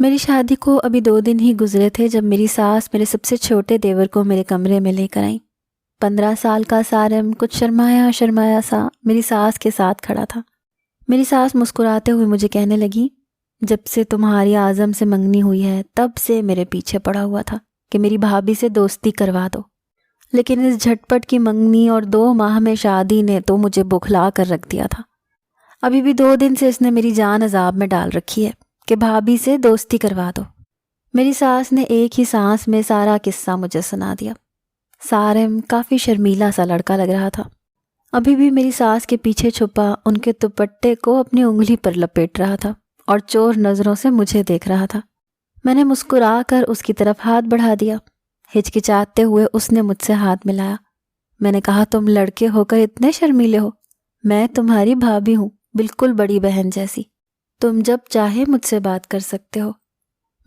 میری شادی کو ابھی 2 دن ہی گزرے تھے جب میری ساس میرے سب سے چھوٹے دیور کو میرے کمرے میں لے کر آئیں۔ 15 سال کا سارم کچھ شرمایا شرمایا سا میری ساس کے ساتھ کھڑا تھا۔ میری ساس مسکراتے ہوئے مجھے کہنے لگی، جب سے تمہاری اعظم سے منگنی ہوئی ہے تب سے میرے پیچھے پڑا ہوا تھا کہ میری بھابھی سے دوستی کروا دو، لیکن اس جھٹپٹ کی منگنی اور 2 ماہ میں شادی نے تو مجھے بوکھلا کر رکھ دیا تھا۔ ابھی بھی 2 دن سے اس نے میری جان عذاب میں ڈال رکھی ہے کہ بھابھی سے دوستی کروا دو۔ میری ساس نے ایک ہی سانس میں سارا قصہ مجھے سنا دیا۔ سارم کافی شرمیلا سا لڑکا لگ رہا تھا۔ ابھی بھی میری ساس کے پیچھے چھپا ان کے دوپٹے کو اپنی انگلی پر لپیٹ رہا تھا اور چور نظروں سے مجھے دیکھ رہا تھا۔ میں نے مسکرا کر اس کی طرف ہاتھ بڑھا دیا۔ ہچکچاتے ہوئے اس نے مجھ سے ہاتھ ملایا۔ میں نے کہا، تم لڑکے ہو کر اتنے شرمیلے ہو؟ میں تمہاری بھابھی ہوں، بالکل بڑی بہن جیسی۔ تم جب چاہے مجھ سے بات کر سکتے ہو۔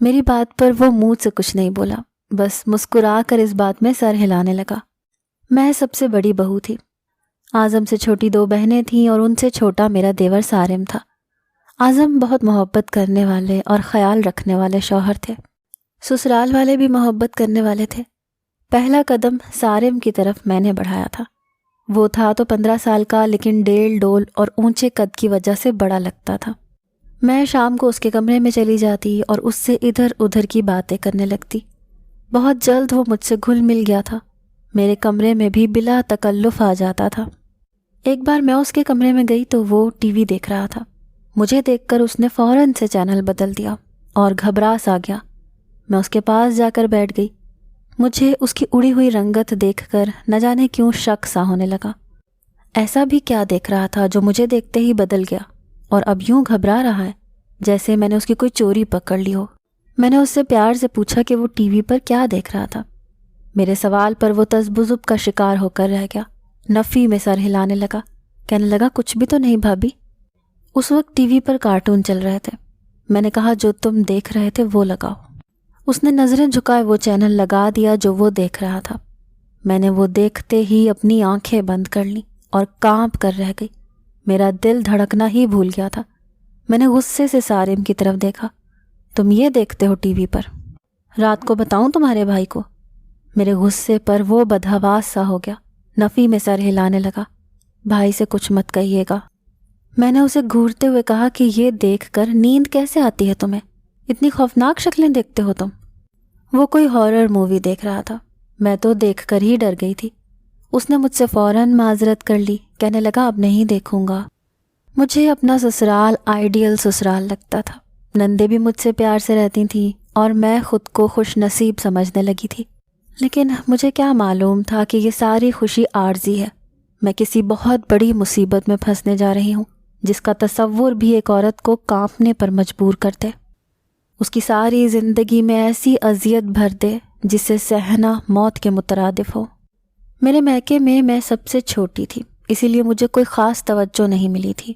میری بات پر وہ منہ سے کچھ نہیں بولا، بس مسکرا کر اس بات میں سر ہلانے لگا۔ میں سب سے بڑی بہو تھی۔ اعظم سے چھوٹی 2 بہنیں تھیں اور ان سے چھوٹا میرا دیور سارم تھا۔ اعظم بہت محبت کرنے والے اور خیال رکھنے والے شوہر تھے۔ سسرال والے بھی محبت کرنے والے تھے۔ پہلا قدم سارم کی طرف میں نے بڑھایا تھا۔ وہ تھا تو 15 سال کا، لیکن ڈیل ڈول اور اونچے قد کی وجہ سے بڑا لگتا تھا۔ میں شام کو اس کے کمرے میں چلی جاتی اور اس سے ادھر ادھر کی باتیں کرنے لگتی۔ بہت جلد وہ مجھ سے گھل مل گیا تھا، میرے کمرے میں بھی بلا تکلف آ جاتا تھا۔ ایک بار میں اس کے کمرے میں گئی تو وہ ٹی وی دیکھ رہا تھا۔ مجھے دیکھ کر اس نے فوراً سے چینل بدل دیا اور گھبرا سا گیا۔ میں اس کے پاس جا کر بیٹھ گئی۔ مجھے اس کی اڑی ہوئی رنگت دیکھ کر نہ جانے کیوں شک سا ہونے لگا۔ ایسا بھی کیا دیکھ رہا تھا جو مجھے دیکھتے ہی بدل گیا اور اب یوں گھبرا رہا ہے جیسے میں نے اس کی کوئی چوری پکڑ لی ہو۔ میں نے اس سے پیار سے پوچھا کہ وہ ٹی وی پر کیا دیکھ رہا تھا۔ میرے سوال پر وہ تذبذب کا شکار ہو کر رہ گیا، نفی میں سر ہلانے لگا، کہنے لگا، کچھ بھی تو نہیں بھابھی۔ اس وقت ٹی وی پر کارٹون چل رہے تھے۔ میں نے کہا، جو تم دیکھ رہے تھے وہ لگاؤ۔ اس نے نظریں جھکائے وہ چینل لگا دیا جو وہ دیکھ رہا تھا۔ میں نے وہ دیکھتے ہی اپنی آنکھیں بند کر لیں اور کانپ کر رہ گئی۔ میرا دل دھڑکنا ہی بھول گیا تھا۔ میں نے غصے سے سارم کی طرف دیکھا۔ تم یہ دیکھتے ہو ٹی وی پر؟ رات کو بتاؤں تمہارے بھائی کو؟ میرے غصے پر وہ بدحواس سا ہو گیا، نفی میں سر ہلانے لگا۔ بھائی سے کچھ مت کہیے گا۔ میں نے اسے گھورتے ہوئے کہا کہ یہ دیکھ کر نیند کیسے آتی ہے تمہیں؟ اتنی خوفناک شکلیں دیکھتے ہو تم۔ وہ کوئی ہارر مووی دیکھ رہا تھا۔ میں تو دیکھ کر ہی ڈر گئی تھی۔ اس نے مجھ سے فوراً معذرت کر لی، کہنے لگا، اب نہیں دیکھوں گا۔ مجھے اپنا سسرال آئیڈیل سسرال لگتا تھا۔ نندے بھی مجھ سے پیار سے رہتی تھیں اور میں خود کو خوش نصیب سمجھنے لگی تھی، لیکن مجھے کیا معلوم تھا کہ یہ ساری خوشی عارضی ہے۔ میں کسی بہت بڑی مصیبت میں پھنسنے جا رہی ہوں جس کا تصور بھی ایک عورت کو کانپنے پر مجبور کرتے، اس کی ساری زندگی میں ایسی اذیت بھر دے جسے سہنا موت کے مترادف ہو۔ میرے میکے میں میں سب سے چھوٹی تھی، اسی لیے مجھے کوئی خاص توجہ نہیں ملی تھی۔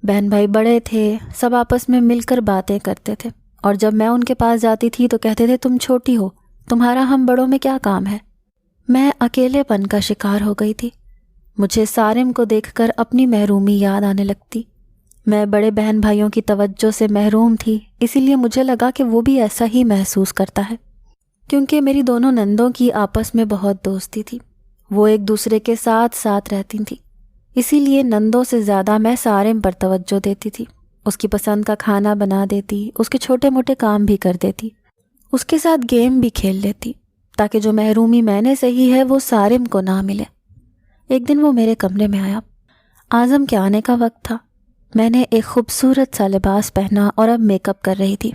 بہن بھائی بڑے تھے، سب آپس میں مل کر باتیں کرتے تھے، اور جب میں ان کے پاس جاتی تھی تو کہتے تھے، تم چھوٹی ہو، تمہارا ہم بڑوں میں کیا کام ہے؟ میں اکیلے پن کا شکار ہو گئی تھی۔ مجھے سارم کو دیکھ کر اپنی محرومی یاد آنے لگتی۔ میں بڑے بہن بھائیوں کی توجہ سے محروم تھی، اسی لیے مجھے لگا کہ وہ بھی ایسا ہی محسوس کرتا ہے۔ کیونکہ میری دونوں نندوں کی آپس میں بہت دوستی تھی، وہ ایک دوسرے کے ساتھ ساتھ رہتی تھیں، اسی لیے نندوں سے زیادہ میں سارم پر توجہ دیتی تھی۔ اس کی پسند کا کھانا بنا دیتی، اس کے چھوٹے موٹے کام بھی کر دیتی، اس کے ساتھ گیم بھی کھیل لیتی، تاکہ جو محرومی میں نے سہی ہے وہ سارم کو نہ ملے۔ ایک دن وہ میرے کمرے میں آیا۔ اعظم کے آنے کا وقت تھا۔ میں نے ایک خوبصورت سا لباس پہنا اور اب میک اپ کر رہی تھی۔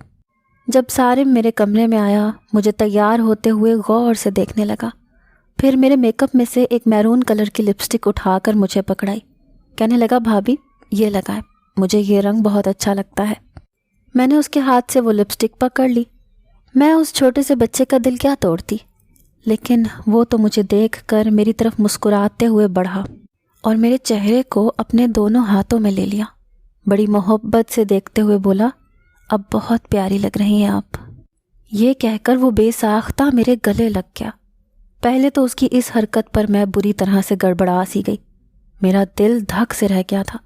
جب سارم میرے کمرے میں آیا، مجھے تیار ہوتے ہوئے غور سے دیکھنے لگا، پھر میرے میک اپ میں سے ایک میرون کلر کی لپسٹک اٹھا کر مجھے پکڑائی، کہنے لگا، بھابھی یہ لگائیں، مجھے یہ رنگ بہت اچھا لگتا ہے۔ میں نے اس کے ہاتھ سے وہ لپسٹک پکڑ لی۔ میں اس چھوٹے سے بچے کا دل کیا توڑتی، لیکن وہ تو مجھے دیکھ کر میری طرف مسکراتے ہوئے بڑھا اور میرے چہرے کو اپنے دونوں ہاتھوں میں لے لیا، بڑی محبت سے دیکھتے ہوئے بولا، اب بہت پیاری لگ رہی ہیں آپ۔ یہ کہہ کر وہ بے ساختہ میرے گلے لگ گیا۔ پہلے تو اس کی اس حرکت پر میں بری طرح سے گڑبڑا سی گئی، میرا دل دھک سے رہ گیا تھا۔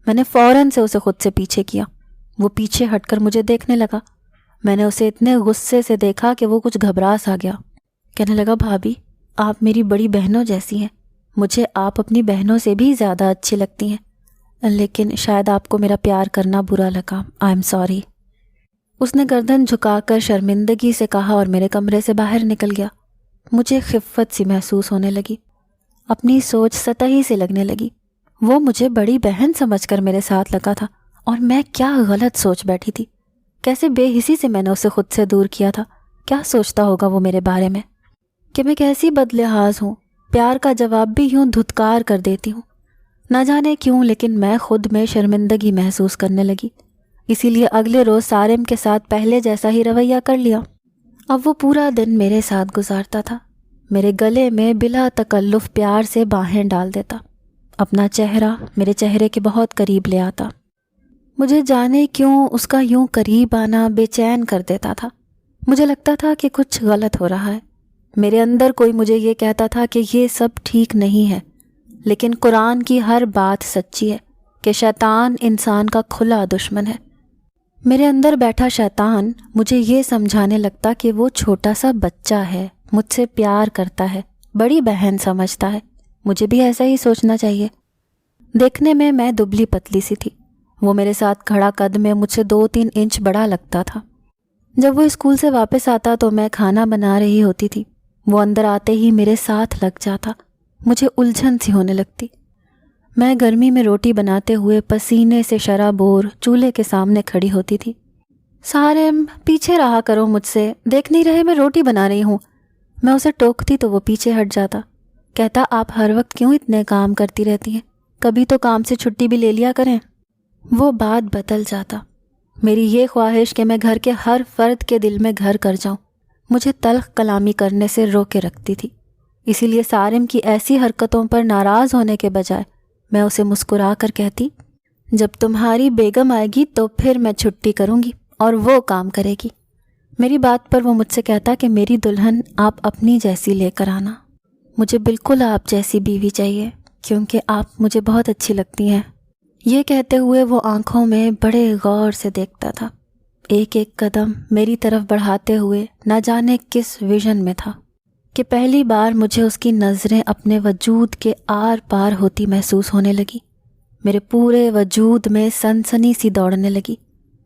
میں نے فوراً سے اسے خود سے پیچھے کیا۔ وہ پیچھے ہٹ کر مجھے دیکھنے لگا میں نے اسے اتنے غصے سے دیکھا کہ وہ کچھ گھبرا سا گیا۔ کہنے لگا بھابھی آپ میری بڑی بہنوں جیسی ہیں، مجھے آپ اپنی بہنوں سے بھی زیادہ اچھی لگتی ہیں، لیکن شاید آپ کو میرا پیار کرنا برا لگا، آئی ایم سوری۔ اس نے گردن جھکا کر شرمندگی سے کہا اور میرے کمرے سے باہر نکل گیا۔ مجھے خفت سی محسوس ہونے لگی، اپنی سوچ سطحی سے لگنے لگی۔ وہ مجھے بڑی بہن سمجھ کر میرے ساتھ لگا تھا اور میں کیا غلط سوچ بیٹھی تھی، کیسے بے حسی سے میں نے اسے خود سے دور کیا تھا۔ کیا سوچتا ہوگا وہ میرے بارے میں کہ میں کیسی بدلحاظ ہوں، پیار کا جواب بھی یوں دھتکار کر دیتی ہوں۔ نہ جانے کیوں لیکن میں خود میں شرمندگی محسوس کرنے لگی، اسی لیے اگلے روز سارم کے ساتھ پہلے جیسا ہی رویہ کر لیا۔ اب وہ پورا دن میرے ساتھ گزارتا تھا، میرے گلے میں بلا تکلف پیار سے باہیں ڈال دیتا، اپنا چہرہ میرے چہرے کے بہت قریب لے آتا۔ مجھے جانے کیوں اس کا یوں قریب آنا بے چین کر دیتا تھا۔ مجھے لگتا تھا کہ کچھ غلط ہو رہا ہے، میرے اندر کوئی مجھے یہ کہتا تھا کہ یہ سب ٹھیک نہیں ہے، لیکن قرآن کی ہر بات سچی ہے کہ شیطان انسان کا کھلا دشمن ہے۔ میرے اندر بیٹھا شیطان مجھے یہ سمجھانے لگتا کہ وہ چھوٹا سا بچہ ہے، مجھ سے پیار کرتا ہے، بڑی بہن سمجھتا ہے، مجھے بھی ایسا ہی سوچنا چاہیے۔ دیکھنے میں دبلی پتلی سی تھی، وہ میرے ساتھ کھڑا قد میں مجھ سے 2-3 انچ بڑا لگتا تھا۔ جب وہ اسکول سے واپس آتا تو میں کھانا بنا رہی ہوتی تھی، وہ اندر آتے ہی میرے ساتھ لگ جاتا، مجھے الجھن سی ہونے لگتی۔ میں گرمی میں روٹی بناتے ہوئے پسینے سے شرابور چولہے کے سامنے کھڑی ہوتی تھی۔ سارم پیچھے رہا کرو مجھ سے، دیکھ نہیں رہے میں روٹی بنا رہی ہوں۔ میں اسے ٹوکتی تو وہ پیچھے ہٹ جاتا، کہتا آپ ہر وقت کیوں اتنے کام کرتی رہتی ہیں، کبھی تو کام سے چھٹی بھی لے لیا کریں۔ وہ بات بدل جاتا، میری یہ خواہش کہ میں گھر کے ہر فرد کے دل میں گھر کر جاؤں مجھے تلخ کلامی کرنے سے روکے رکھتی تھی۔ اسی لیے سارم کی ایسی حرکتوں پر ناراض ہونے کے بجائے میں اسے مسکرا کر کہتی، جب تمہاری بیگم آئے گی تو پھر میں چھٹی کروں گی اور وہ کام کرے گی۔ میری بات پر وہ مجھ سے کہتا کہ میری دلہن آپ اپنی جیسی لے کر آنا، مجھے بالکل آپ جیسی بیوی چاہیے کیونکہ آپ مجھے بہت اچھی لگتی ہیں۔ یہ کہتے ہوئے وہ آنکھوں میں بڑے غور سے دیکھتا تھا، ایک ایک قدم میری طرف بڑھاتے ہوئے نہ جانے کس ویژن میں تھا کہ پہلی بار مجھے اس کی نظریں اپنے وجود کے آر پار ہوتی محسوس ہونے لگی۔ میرے پورے وجود میں سنسنی سی دوڑنے لگی،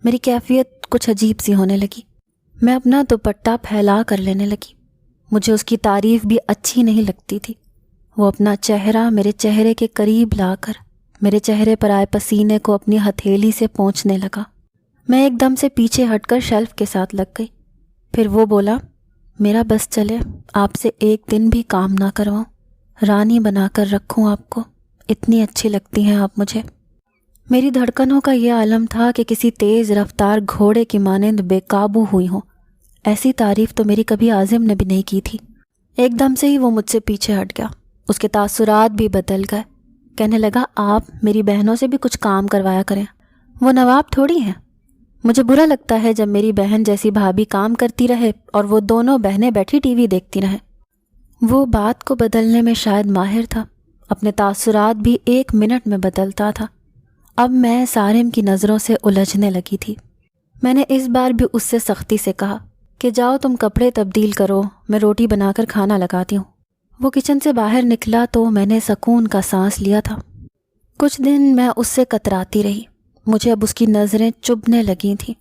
میری کیفیت کچھ عجیب سی ہونے لگی۔ میں اپنا دوپٹہ پھیلا کر لینے لگی، مجھے اس کی تعریف بھی اچھی نہیں لگتی تھی۔ وہ اپنا چہرہ میرے چہرے کے قریب لا کر میرے چہرے پر آئے پسینے کو اپنی ہتھیلی سے پونچھنے لگا۔ میں ایک دم سے پیچھے ہٹ کر شیلف کے ساتھ لگ گئی۔ پھر وہ بولا، میرا بس چلے آپ سے ایک دن بھی کام نہ کرواؤں، رانی بنا کر رکھوں آپ کو، اتنی اچھی لگتی ہیں آپ مجھے۔ میری دھڑکنوں کا یہ عالم تھا کہ کسی تیز رفتار گھوڑے کی مانند بے قابو ہوئی ہوں، ایسی تعریف تو میری کبھی عازم نے بھی نہیں کی تھی۔ ایک دم سے ہی وہ مجھ سے پیچھے ہٹ گیا، اس کے تاثرات بھی بدل گئے۔ کہنے لگا آپ میری بہنوں سے بھی کچھ کام کروایا کریں، وہ نواب تھوڑی ہیں۔ مجھے برا لگتا ہے جب میری بہن جیسی بھابھی کام کرتی رہے اور وہ دونوں بہنیں بیٹھی ٹی وی دیکھتی رہیں۔ وہ بات کو بدلنے میں شاید ماہر تھا، اپنے تاثرات بھی 1 منٹ میں بدلتا تھا۔ اب میں سارم کی نظروں سے الجھنے لگی تھی۔ میں نے اس بار بھی اس سے سختی سے کہا کہ جاؤ تم کپڑے تبدیل کرو، میں روٹی بنا کر کھانا لگاتی ہوں۔ وہ کچن سے باہر نکلا تو میں نے سکون کا سانس لیا تھا۔ کچھ دن میں اس سے کتراتی رہی، مجھے اب اس کی نظریں چبھنے لگی تھیں۔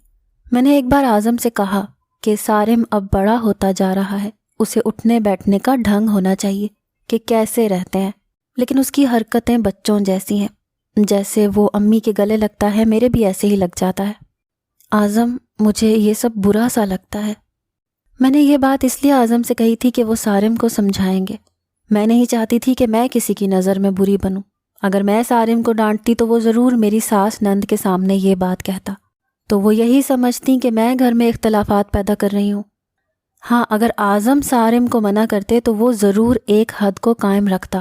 میں نے ایک بار اعظم سے کہا کہ سارم اب بڑا ہوتا جا رہا ہے، اسے اٹھنے بیٹھنے کا ڈھنگ ہونا چاہیے کہ کیسے رہتے ہیں، لیکن اس کی حرکتیں بچوں جیسی ہیں، جیسے وہ امی کے گلے لگتا ہے میرے بھی ایسے ہی لگ جاتا ہے۔ اعظم مجھے یہ سب برا سا لگتا ہے۔ میں نے یہ بات اس لیے اعظم سے کہی تھی کہ وہ سارم کو سمجھائیں گے۔ میں نہیں چاہتی تھی کہ میں کسی کی نظر میں بری بنوں۔ اگر میں سارم کو ڈانٹتی تو وہ ضرور میری ساس نند کے سامنے یہ بات کہتا، تو وہ یہی سمجھتی کہ میں گھر میں اختلافات پیدا کر رہی ہوں۔ ہاں، اگر اعظم سارم کو منع کرتے تو وہ ضرور ایک حد کو قائم رکھتا،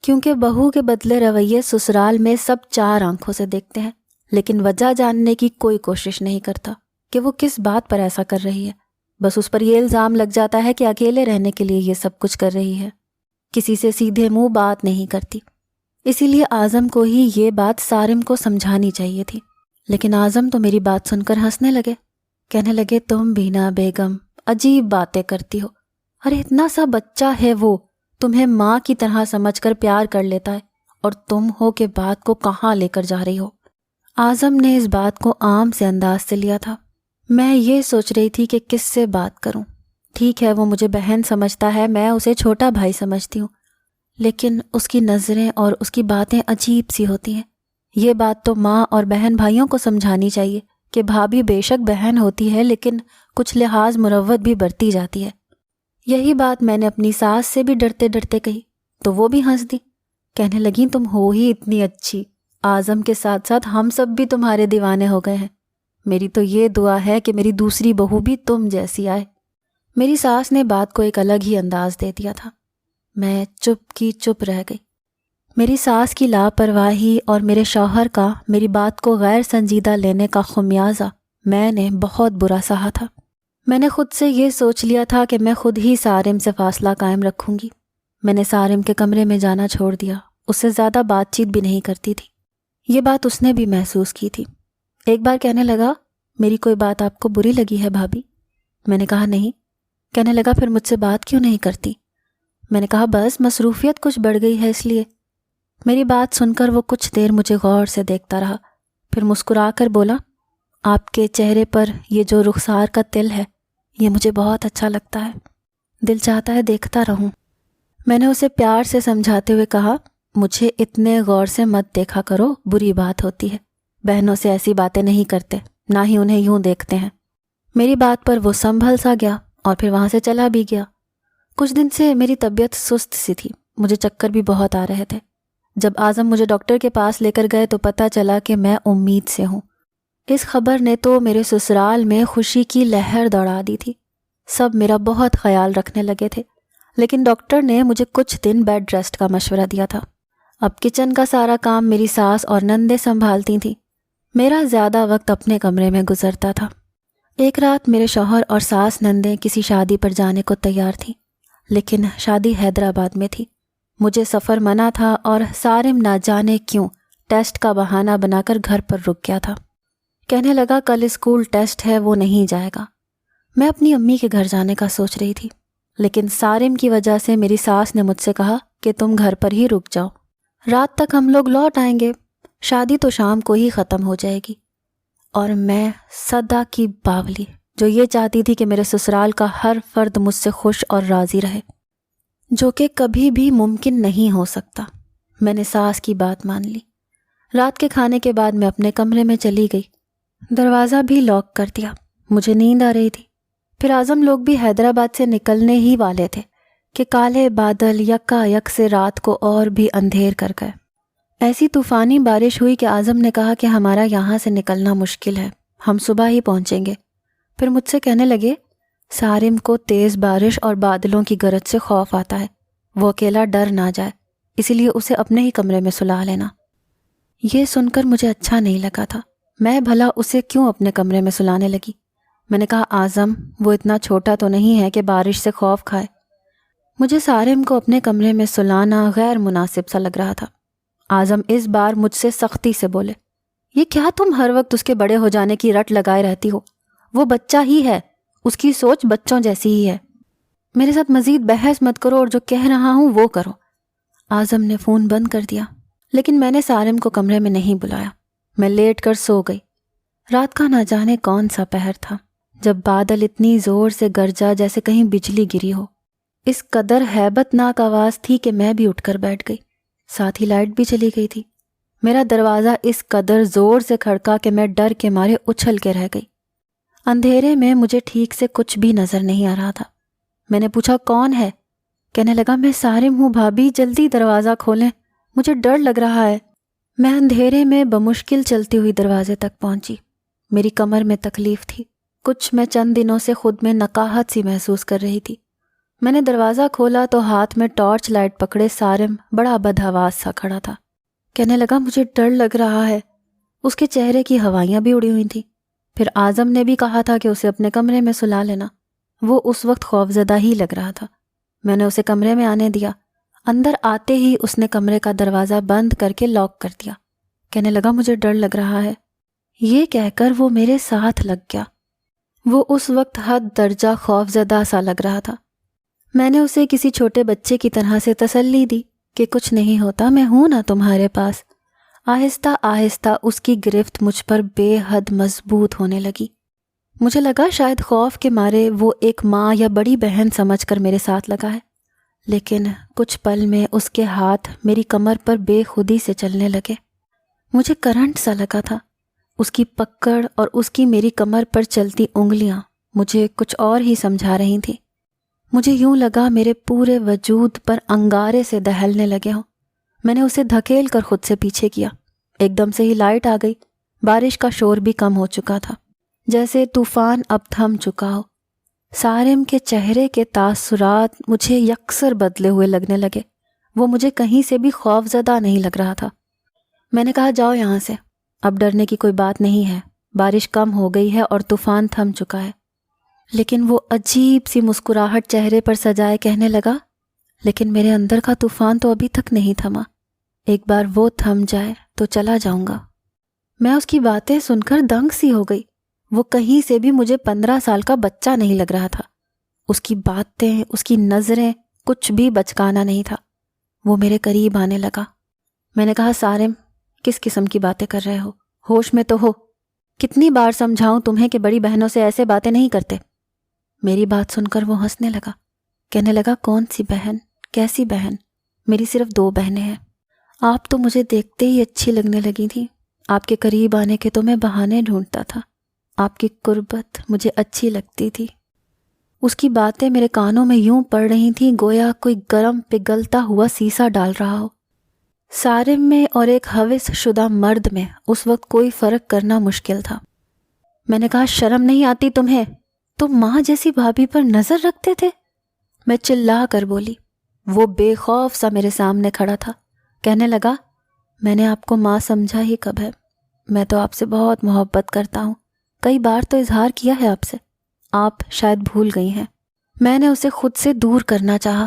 کیونکہ بہو کے بدلے رویے سسرال میں سب 4 آنکھوں سے دیکھتے ہیں، لیکن وجہ جاننے کی کوئی کوشش نہیں کرتا کہ وہ کس بات پر ایسا کر رہی ہے۔ بس اس پر یہ الزام لگ جاتا ہے کہ اکیلے رہنے کے لیے یہ سب کچھ کر رہی ہے، کسی سے سیدھے منہ بات نہیں کرتی۔ اسی لیے اعظم کو ہی یہ بات سارم کو سمجھانی چاہیے تھی، لیکن اعظم تو میری بات سن کر ہنسنے لگے۔ کہنے لگے تم بینا بیگم عجیب باتیں کرتی ہو. ارے اتنا سا بچہ ہے وہ، تمہیں ماں کی طرح سمجھ کر پیار کر لیتا ہے، اور تم ہو کہ بات کو کہاں لے کر جا رہی ہو. اعظم نے اس بات کو عام سے انداز سے لیا تھا. میں یہ سوچ رہی تھی کہ کس سے بات کروں. ٹھیک ہے وہ مجھے بہن سمجھتا ہے، میں اسے چھوٹا بھائی سمجھتی ہوں، لیکن اس کی نظریں اور اس کی باتیں عجیب سی ہوتی ہیں. یہ بات تو ماں اور بہن بھائیوں کو سمجھانی چاہیے کہ بھابھی بے شک بہن ہوتی ہے لیکن کچھ لحاظ مروت بھی برتی جاتی ہے. یہی بات میں نے اپنی ساس سے بھی ڈرتے ڈرتے کہی تو وہ بھی ہنس دی. کہنے لگیں تم ہو ہی اتنی اچھی، اعظم کے ساتھ ساتھ ہم سب بھی تمہارے دیوانے ہو گئے ہیں. میری تو یہ دعا ہے کہ میری دوسری بہو بھی تم جیسی آئے. میری ساس نے بات کو ایک الگ ہی انداز دے دیا تھا. میں چپ کی چپ رہ گئی. میری ساس کی لاپرواہی اور میرے شوہر کا میری بات کو غیر سنجیدہ لینے کا خمیازہ میں نے بہت برا سہا تھا. میں نے خود سے یہ سوچ لیا تھا کہ میں خود ہی سارم سے فاصلہ قائم رکھوں گی. میں نے سارم کے کمرے میں جانا چھوڑ دیا. اس سے زیادہ بات چیت بھی نہیں کرتی تھی. یہ بات اس نے بھی محسوس کی تھی. ایک بار کہنے لگا میری کوئی بات آپ کو بری لگی ہے بھابھی؟ میں نے کہا نہیں. کہنے لگا پھر مجھ سے بات کیوں نہیں کرتی؟ میں نے کہا بس مصروفیت کچھ بڑھ گئی ہے اس لیے. میری بات سن کر وہ کچھ دیر مجھے غور سے دیکھتا رہا، پھر مسکرا کر بولا آپ کے چہرے پر یہ جو رخسار کا تل ہے یہ مجھے بہت اچھا لگتا ہے، دل چاہتا ہے دیکھتا رہوں. میں نے اسے پیار سے سمجھاتے ہوئے کہا مجھے اتنے غور سے مت دیکھا کرو، بری بات ہوتی ہے. بہنوں سے ایسی باتیں نہیں کرتے، نہ ہی انہیں یوں دیکھتے ہیں. میری بات پر وہ سنبھل سا گیا اور پھر وہاں سے چلا بھی گیا. کچھ دن سے میری طبیعت سست سی تھی، مجھے چکر بھی بہت آ رہے تھے. جب اعظم مجھے ڈاکٹر کے پاس لے کر گئے تو پتہ چلا کہ میں امید سے ہوں. اس خبر نے تو میرے سسرال میں خوشی کی لہر دوڑا دی تھی. سب میرا بہت خیال رکھنے لگے تھے، لیکن ڈاکٹر نے مجھے کچھ دن بیڈ ریسٹ کا مشورہ دیا تھا. اب کچن کا سارا کام میری ساس اور نندیں سنبھالتی تھیں. میرا زیادہ وقت اپنے کمرے میں گزرتا تھا. ایک رات میرے شوہر اور ساس نندیں کسی شادی پر جانے کو تیار تھیں، لیکن شادی حیدرآباد میں تھی. مجھے سفر منع تھا اور سارم نہ جانے کیوں ٹیسٹ کا بہانہ بنا کر گھر پر رک گیا تھا. کہنے لگا کل اسکول ٹیسٹ ہے وہ نہیں جائے گا. میں اپنی امی کے گھر جانے کا سوچ رہی تھی، لیکن سارم کی وجہ سے میری ساس نے مجھ سے کہا کہ تم گھر پر ہی رک جاؤ، رات تک ہم لوگ لوٹ آئیں گے، شادی تو شام کو ہی ختم ہو جائے گی. اور میں صدا کی باولی جو یہ چاہتی تھی کہ میرے سسرال کا ہر فرد مجھ سے خوش اور راضی رہے، جو کہ کبھی بھی ممکن نہیں ہو سکتا. میں نے ساس کی بات مان لی. رات کے کھانے کے بعد میں اپنے کمرے میں چلی گئی، دروازہ بھی لاک کر دیا. مجھے نیند آ رہی تھی. پھر اعظم لوگ بھی حیدرآباد سے نکلنے ہی والے تھے کہ کالے بادل یکا یک سے رات کو اور بھی اندھیر کر گئے. ایسی طوفانی بارش ہوئی کہ اعظم نے کہا کہ ہمارا یہاں سے نکلنا مشکل ہے، ہم صبح ہی پہنچیں گے. پھر مجھ سے کہنے لگے سارم کو تیز بارش اور بادلوں کی گرج سے خوف آتا ہے، وہ اکیلا ڈر نہ جائے، اسی لیے اسے اپنے ہی کمرے میں سلا لینا. یہ سن کر مجھے اچھا نہیں لگا تھا. میں بھلا اسے کیوں اپنے کمرے میں سلانے لگی؟ میں نے کہا اعظم وہ اتنا چھوٹا تو نہیں ہے کہ بارش سے خوف کھائے. مجھے سارم کو اپنے کمرے میں سلانا غیر مناسب سا لگ رہا تھا. اعظم اس بار مجھ سے سختی سے بولے یہ کیا تم ہر وقت اس کے بڑے ہو جانے کی رٹ لگائے رہتی ہو؟ وہ بچہ ہی ہے، اس کی سوچ بچوں جیسی ہی ہے. میرے ساتھ مزید بحث مت کرو اور جو کہہ رہا ہوں وہ کرو. اعظم نے فون بند کر دیا، لیکن میں نے سارم کو کمرے میں نہیں بلایا. میں لیٹ کر سو گئی. رات کا نہ جانے کون سا پہر تھا جب بادل اتنی زور سے گرجا جیسے کہیں بجلی گری ہو. اس قدر ہیبت ناک آواز تھی کہ میں بھی اٹھ کر بیٹھ گئی. ساتھ ہی لائٹ بھی چلی گئی تھی. میرا دروازہ اس قدر زور سے کھڑکا کہ میں ڈر کے مارے اچھل کے رہ گئی. اندھیرے میں مجھے ٹھیک سے کچھ بھی نظر نہیں آ رہا تھا. میں نے پوچھا کون ہے؟ کہنے لگا میں سارم ہوں بھابھی، جلدی دروازہ کھولیں، مجھے ڈر لگ رہا ہے. میں اندھیرے میں بمشکل چلتی ہوئی دروازے تک پہنچی. میری کمر میں تکلیف تھی. کچھ میں چند دنوں سے خود میں نقاہت سی محسوس کر رہی تھی. میں نے دروازہ کھولا تو ہاتھ میں ٹارچ لائٹ پکڑے سارم بڑا بدحواس سا کھڑا تھا. کہنے لگا مجھے ڈر لگ رہا ہے. اس کے چہرے کی ہوائیاں بھی اڑی ہوئی تھیں. پھر اعظم نے بھی کہا تھا کہ اسے اپنے کمرے میں سلا لینا. وہ اس وقت خوفزدہ ہی لگ رہا تھا. میں نے اسے کمرے میں آنے دیا. اندر آتے ہی اس نے کمرے کا دروازہ بند کر کے لاک کر دیا. کہنے لگا مجھے ڈر لگ رہا ہے. یہ کہہ کر وہ میرے ساتھ لگ گیا. وہ اس وقت حد درجہ خوف زدہ سا لگ رہا تھا۔ میں نے اسے کسی چھوٹے بچے کی طرح سے تسلی دی کہ کچھ نہیں ہوتا، میں ہوں نا تمہارے پاس۔ آہستہ آہستہ اس کی گرفت مجھ پر بے حد مضبوط ہونے لگی۔ مجھے لگا شاید خوف کے مارے وہ ایک ماں یا بڑی بہن سمجھ کر میرے ساتھ لگا ہے، لیکن کچھ پل میں اس کے ہاتھ میری کمر پر بے خودی سے چلنے لگے۔ مجھے کرنٹ سا لگا تھا۔ اس کی پکڑ اور اس کی میری کمر پر چلتی انگلیاں مجھے کچھ اور ہی سمجھا رہی تھیں۔ مجھے یوں لگا میرے پورے وجود پر انگارے سے دہلنے لگے ہوں۔ میں نے اسے دھکیل کر خود سے پیچھے کیا۔ ایک دم سے ہی لائٹ آ گئی۔ بارش کا شور بھی کم ہو چکا تھا، جیسے طوفان اب تھم چکا ہو۔ سارم کے چہرے کے تاثرات مجھے یکسر بدلے ہوئے لگنے لگے۔ وہ مجھے کہیں سے بھی خوف زدہ نہیں لگ رہا تھا۔ میں نے کہا جاؤ یہاں سے، اب ڈرنے کی کوئی بات نہیں ہے، بارش کم ہو گئی ہے اور طوفان تھم چکا ہے۔ لیکن وہ عجیب سی مسکراہٹ چہرے پر سجائے کہنے لگا، لیکن میرے اندر کا طوفان تو ابھی تک نہیں تھما، ایک بار وہ تھم جائے تو چلا جاؤں گا۔ میں اس کی باتیں سن کر دنگ سی ہو گئی۔ وہ کہیں سے بھی مجھے 15 سال کا بچہ نہیں لگ رہا تھا۔ اس کی باتیں، اس کی نظریں، کچھ بھی بچکانا نہیں تھا۔ وہ میرے قریب آنے لگا۔ میں نے کہا سارم، کس قسم کی باتیں کر رہے ہو؟ ہوش میں تو ہو؟ کتنی بار سمجھاؤں تمہیں کہ بڑی بہنوں سے ایسے باتیں نہیں کرتے؟ میری بات سن کر وہ ہنسنے لگا، کہنے لگا کون سی بہن؟ کیسی بہن؟ میری صرف 2 بہنیں ہیں۔ آپ تو مجھے دیکھتے ہی اچھی لگنے لگی تھی۔ آپ کے قریب آنے کے تو میں بہانے ڈھونڈتا تھا۔ آپ کی قربت مجھے اچھی لگتی تھی۔ اس کی باتیں میرے کانوں میں یوں پڑ رہی تھیں گویا کوئی گرم پگھلتا ہوا سیسا ڈال رہا ہو۔ سارم میں اور ایک ہوس شدہ مرد میں اس وقت کوئی فرق کرنا مشکل تھا۔ میں نے کہا شرم نہیں آتی تمہیں؟ تم ماں جیسی بھابھی پر نظر رکھتے تھے؟ میں چلا کر بولی۔ وہ بے خوف سا میرے سامنے کھڑا تھا، کہنے لگا میں نے آپ کو ماں سمجھا ہی کب ہے؟ میں تو آپ سے بہت محبت کرتا ہوں، کئی بار تو اظہار کیا ہے آپ سے، آپ شاید بھول گئی ہیں۔ میں نے اسے خود سے دور کرنا چاہا،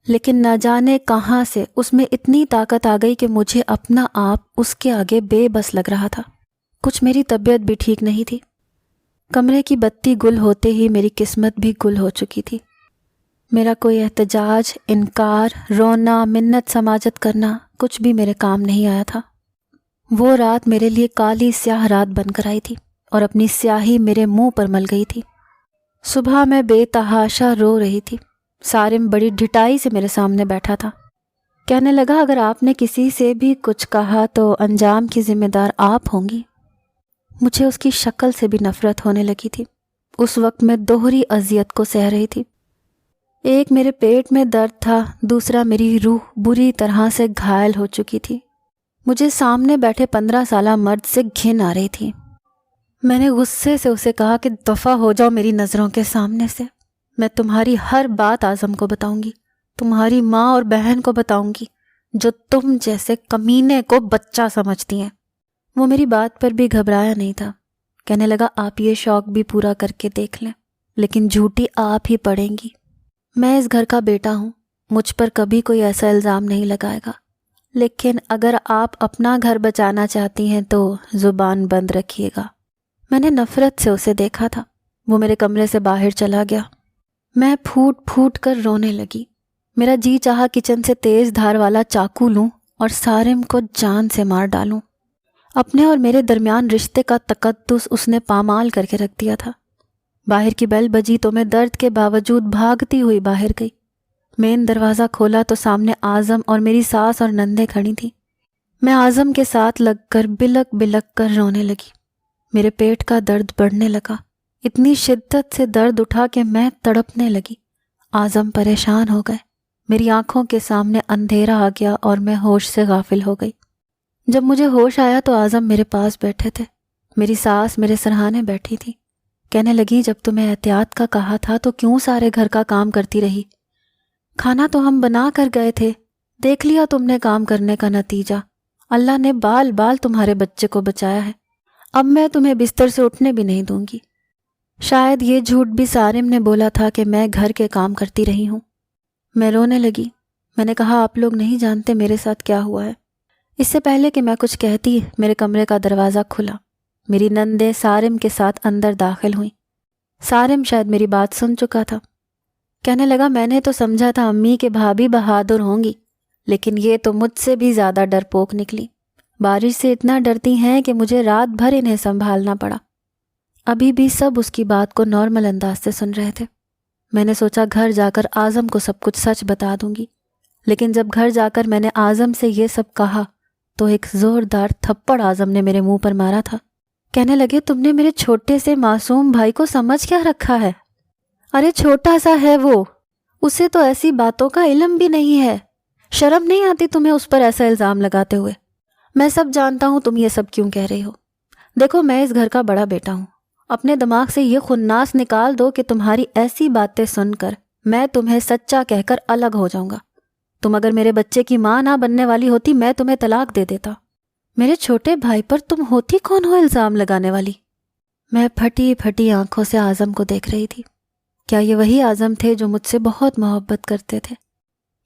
لیکن نہ جانے کہاں سے اس میں اتنی طاقت آ گئی کہ مجھے اپنا آپ اس کے آگے بے بس لگ رہا تھا۔ کچھ میری طبیعت بھی ٹھیک نہیں تھی۔ کمرے کی بتی گل ہوتے ہی میری قسمت بھی گل ہو چکی تھی۔ میرا کوئی احتجاج، انکار، رونا، منت سماجت کرنا کچھ بھی میرے کام نہیں آیا تھا۔ وہ رات میرے لیے کالی سیاہ رات بن کر آئی تھی اور اپنی سیاہی میرے منہ پر مل گئی تھی۔ صبح میں بے تحاشا رو رہی تھی۔ سارم بڑی ڈھٹائی سے میرے سامنے بیٹھا تھا، کہنے لگا اگر آپ نے کسی سے بھی کچھ کہا تو انجام کی ذمہ دار آپ ہوں گی۔ مجھے اس کی شکل سے بھی نفرت ہونے لگی تھی۔ اس وقت میں دوہری اذیت کو سہ رہی تھی۔ ایک میرے پیٹ میں درد تھا، دوسرا میری روح بری طرح سے گھائل ہو چکی تھی۔ مجھے سامنے بیٹھے 15 سالہ مرد سے گھن آ رہی تھی۔ میں نے غصے سے اسے کہا کہ دفع ہو جاؤ میری نظروں کے سامنے سے۔ میں تمہاری ہر بات اعظم کو بتاؤں گی، تمہاری ماں اور بہن کو بتاؤں گی، جو تم جیسے کمینے کو بچہ سمجھتی ہیں۔ وہ میری بات پر بھی گھبرایا نہیں تھا، کہنے لگا آپ یہ شوق بھی پورا کر کے دیکھ لیں، لیکن جھوٹی آپ ہی پڑیں گی۔ میں اس گھر کا بیٹا ہوں، مجھ پر کبھی کوئی ایسا الزام نہیں لگائے گا، لیکن اگر آپ اپنا گھر بچانا چاہتی ہیں تو زبان بند رکھیے گا۔ میں نے نفرت سے اسے دیکھا تھا۔ وہ میرے کمرے سے باہر چلا گیا۔ میں پھوٹ پھوٹ کر رونے لگی۔ میرا جی چاہا کچن سے تیز دھار والا چاقو لوں اور سارم کو جان سے مار ڈالوں۔ اپنے اور میرے درمیان رشتے کا تقدس اس نے پامال کر کے رکھ دیا تھا۔ باہر کی بیل بجی تو میں درد کے باوجود بھاگتی ہوئی باہر گئی۔ مین دروازہ کھولا تو سامنے اعظم اور میری ساس اور نندیں کھڑی تھیں۔ میں اعظم کے ساتھ لگ کر بلک بلک کر رونے لگی۔ میرے پیٹ کا درد بڑھنے لگا، اتنی شدت سے درد اٹھا کہ میں تڑپنے لگی۔ اعظم پریشان ہو گئے۔ میری آنکھوں کے سامنے اندھیرا آ گیا اور میں ہوش سے غافل ہو گئی۔ جب مجھے ہوش آیا تو اعظم میرے پاس بیٹھے تھے، میری ساس میرے سرہانے بیٹھی تھی۔ کہنے لگی جب تمہیں احتیاط کا کہا تھا تو کیوں سارے گھر کا کام کرتی رہی؟ کھانا تو ہم بنا کر گئے تھے، دیکھ لیا تم نے کام کرنے کا نتیجہ۔ اللہ نے بال بال تمہارے بچے کو بچایا ہے، اب میں تمہیں بستر سے اٹھنے بھی نہیں دوں گی۔ شاید یہ جھوٹ بھی سارم نے بولا تھا کہ میں گھر کے کام کرتی رہی ہوں۔ میں رونے لگی۔ میں نے کہا آپ لوگ نہیں جانتے میرے ساتھ کیا ہوا ہے۔ اس سے پہلے کہ میں کچھ کہتی میرے کمرے کا دروازہ کھلا۔ میری نندیں سارم کے ساتھ اندر داخل ہوئیں۔ سارم شاید میری بات سن چکا تھا، کہنے لگا میں نے تو سمجھا تھا امی کہ بھابھی بہادر ہوں گی، لیکن یہ تو مجھ سے بھی زیادہ ڈرپوک نکلی۔ بارش سے اتنا ڈرتی ہیں کہ مجھے رات بھر انہیں سنبھالنا پڑا۔ ابھی بھی سب اس کی بات کو نارمل انداز سے سن رہے تھے۔ میں نے سوچا گھر جا کر اعظم کو سب کچھ سچ بتا دوں گی، لیکن جب گھر جا کر میں نے اعظم سے یہ سب کہا تو ایک زوردار تھپڑ اعظم نے میرے منہ پر مارا تھا۔ کہنے لگے تم نے میرے چھوٹے سے معصوم بھائی کو سمجھ کیا رکھا ہے؟ ارے چھوٹا سا ہے وہ، اسے تو ایسی باتوں کا علم بھی نہیں ہے، شرم نہیں آتی تمہیں اس پر ایسا الزام لگاتے ہوئے؟ میں سب جانتا ہوں تم یہ سب کیوں کہہ رہی ہو۔ دیکھو میں اس گھر کا بڑا بیٹا ہوں، اپنے دماغ سے یہ خناس نکال دو کہ تمہاری ایسی باتیں سن کر میں تمہیں سچا کہہ کر الگ ہو جاؤں گا۔ تم اگر میرے بچے کی ماں نہ بننے والی ہوتی میں تمہیں طلاق دے دیتا۔ میرے چھوٹے بھائی پر تم ہوتی کون ہو الزام لگانے والی؟ میں پھٹی پھٹی آنکھوں سے اعظم کو دیکھ رہی تھی۔ کیا یہ وہی اعظم تھے جو مجھ سے بہت محبت کرتے تھے؟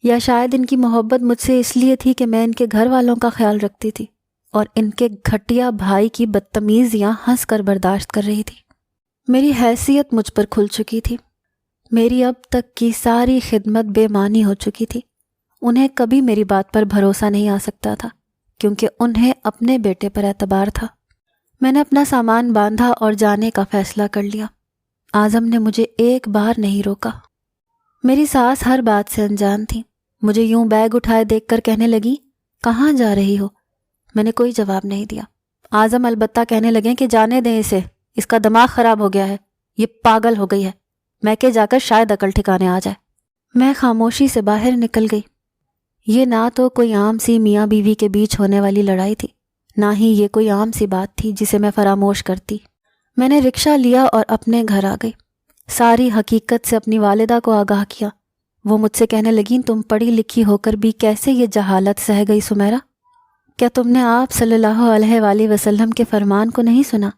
یا شاید ان کی محبت مجھ سے اس لیے تھی کہ میں ان کے گھر والوں کا خیال رکھتی تھی اور ان کے گھٹیا بھائی کی بدتمیزیاں ہنس کر برداشت کر رہی تھی۔ میری حیثیت مجھ پر کھل چکی تھی، میری اب تک کی ساری خدمت بے معنی ہو چکی تھی۔ انہیں کبھی میری بات پر بھروسہ نہیں آ سکتا تھا کیونکہ انہیں اپنے بیٹے پر اعتبار تھا۔ میں نے اپنا سامان باندھا اور جانے کا فیصلہ کر لیا۔ اعظم نے مجھے ایک بار نہیں روکا۔ میری ساس ہر بات سے انجان تھی، مجھے یوں بیگ اٹھائے دیکھ کر کہنے لگی کہاں جا رہی ہو؟ میں نے کوئی جواب نہیں دیا۔ اعظم البتہ کہنے لگے کہ جانے دیں اسے، اس کا دماغ خراب ہو گیا ہے، یہ پاگل ہو گئی ہے، میں کہ جا کر شاید عقل ٹھکانے آ جائے۔ میں خاموشی سے باہر نکل گئی۔ یہ نہ تو کوئی عام سی میاں بیوی کے بیچ ہونے والی لڑائی تھی، نہ ہی یہ کوئی عام سی بات تھی جسے میں فراموش کرتی۔ میں نے رکشہ لیا اور اپنے گھر آ گئی۔ ساری حقیقت سے اپنی والدہ کو آگاہ کیا۔ وہ مجھ سے کہنے لگیں تم پڑھی لکھی ہو کر بھی کیسے یہ جہالت سہ گئی سمیرا؟ کیا تم نے آپ صلی اللہ علیہ وآلہ وسلم کے فرمان کو نہیں سنا؟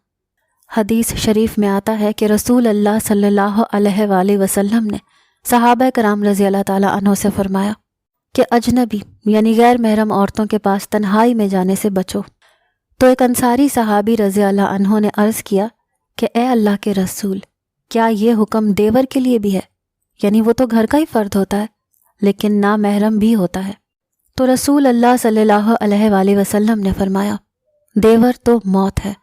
حدیث شریف میں آتا ہے کہ رسول اللہ صلی اللہ علیہ وآلہ وسلم نے صحابہ کرام رضی اللہ تعالیٰ عنہ سے فرمایا کہ اجنبی یعنی غیر محرم عورتوں کے پاس تنہائی میں جانے سے بچو۔ تو ایک انصاری صحابی رضی اللہ عنہ نے عرض کیا کہ اے اللہ کے رسول، کیا یہ حکم دیور کے لیے بھی ہے؟ یعنی وہ تو گھر کا ہی فرد ہوتا ہے لیکن نامحرم بھی ہوتا ہے۔ تو رسول اللہ صلی اللہ علیہ وآلہ وسلم نے فرمایا دیور تو موت ہے،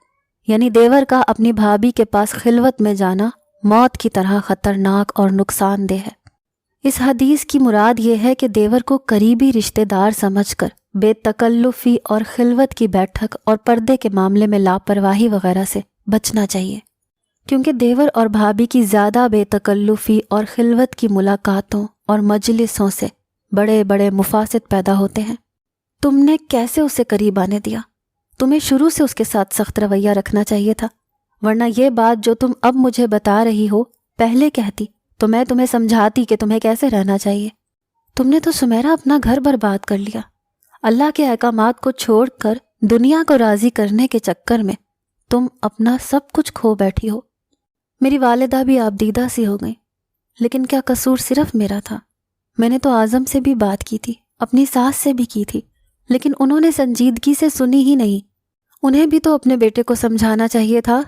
یعنی دیور کا اپنی بھابھی کے پاس خلوت میں جانا موت کی طرح خطرناک اور نقصان دہ ہے۔ اس حدیث کی مراد یہ ہے کہ دیور کو قریبی رشتہ دار سمجھ کر بے تکلفی اور خلوت کی بیٹھک اور پردے کے معاملے میں لاپرواہی وغیرہ سے بچنا چاہیے، کیونکہ دیور اور بھابھی کی زیادہ بے تکلفی اور خلوت کی ملاقاتوں اور مجلسوں سے بڑے بڑے مفاسد پیدا ہوتے ہیں۔ تم نے کیسے اسے قریب آنے دیا؟ تمہیں شروع سے اس کے ساتھ سخت رویہ رکھنا چاہیے تھا، ورنہ یہ بات جو تم اب مجھے بتا رہی ہو پہلے کہتی تو میں تمہیں سمجھاتی کہ تمہیں کیسے رہنا چاہیے۔ تم نے تو سمیرا اپنا گھر برباد کر لیا۔ اللہ کے احکامات کو چھوڑ کر دنیا کو راضی کرنے کے چکر میں تم اپنا سب کچھ کھو بیٹھی ہو۔ میری والدہ بھی آبدیدہ سی ہو گئیں، لیکن کیا قصور صرف میرا تھا؟ میں نے تو اعظم سے بھی بات کی تھی، اپنی ساس سے بھی کی تھی، لیکن انہوں نے سنجیدگی سے سنی ہی نہیں۔ انہیں بھی تو اپنے بیٹے کو سمجھانا چاہیے تھا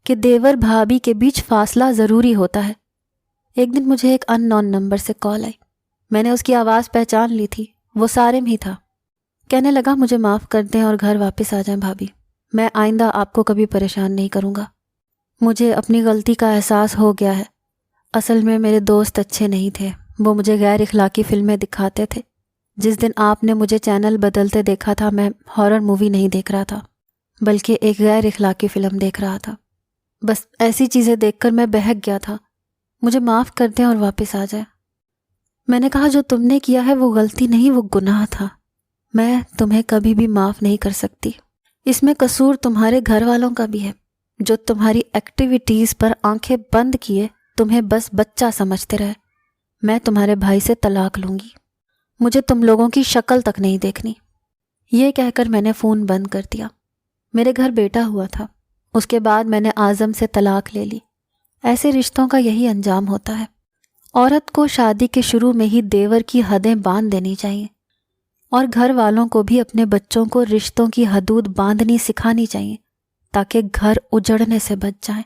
کہ دیور بھابھی کے بیچ فاصلہ ضروری ہوتا ہے۔ ایک دن مجھے ایک ان نون نمبر سے کال آئی۔ میں نے اس کی آواز پہچان لی تھی، وہ سارم ہی تھا۔ کہنے لگا مجھے معاف کر دیں اور گھر واپس آ جائیں بھابھی، میں آئندہ آپ کو کبھی پریشان نہیں کروں گا۔ مجھے اپنی غلطی کا احساس ہو گیا ہے۔ اصل میں میرے دوست اچھے نہیں تھے، وہ مجھے غیر اخلاقی فلمیں دکھاتے تھے۔ جس دن آپ نے مجھے چینل بدلتے دیکھا تھا میں ہارر مووی نہیں دیکھ رہا تھا بلکہ ایک غیر اخلاقی فلم دیکھ رہا تھا۔ بس ایسی چیزیں دیکھ کر میں بہک گیا تھا، مجھے معاف کر دیں اور واپس آ جائیں۔ میں نے کہا جو تم نے کیا ہے وہ غلطی نہیں، وہ گناہ تھا، میں تمہیں کبھی بھی معاف نہیں کر سکتی۔ اس میں قصور تمہارے گھر والوں کا بھی ہے جو تمہاری ایکٹیویٹیز پر آنکھیں بند کیے تمہیں بس بچہ سمجھتے رہے۔ میں تمہارے بھائی سے طلاق لوں گی، مجھے تم لوگوں کی شکل تک نہیں دیکھنی۔ یہ کہہ کر میں نے فون بند کر دیا۔ میرے گھر بیٹا ہوا تھا، اس کے بعد میں نے اعظم سے طلاق لے لی۔ ایسے رشتوں کا یہی انجام ہوتا ہے۔ عورت کو شادی کے شروع میں ہی دیور کی حدیں باندھ دینی چاہیے، اور گھر والوں کو بھی اپنے بچوں کو رشتوں کی حدود باندھنی سکھانی چاہیے تاکہ گھر اجڑنے سے بچ جائیں۔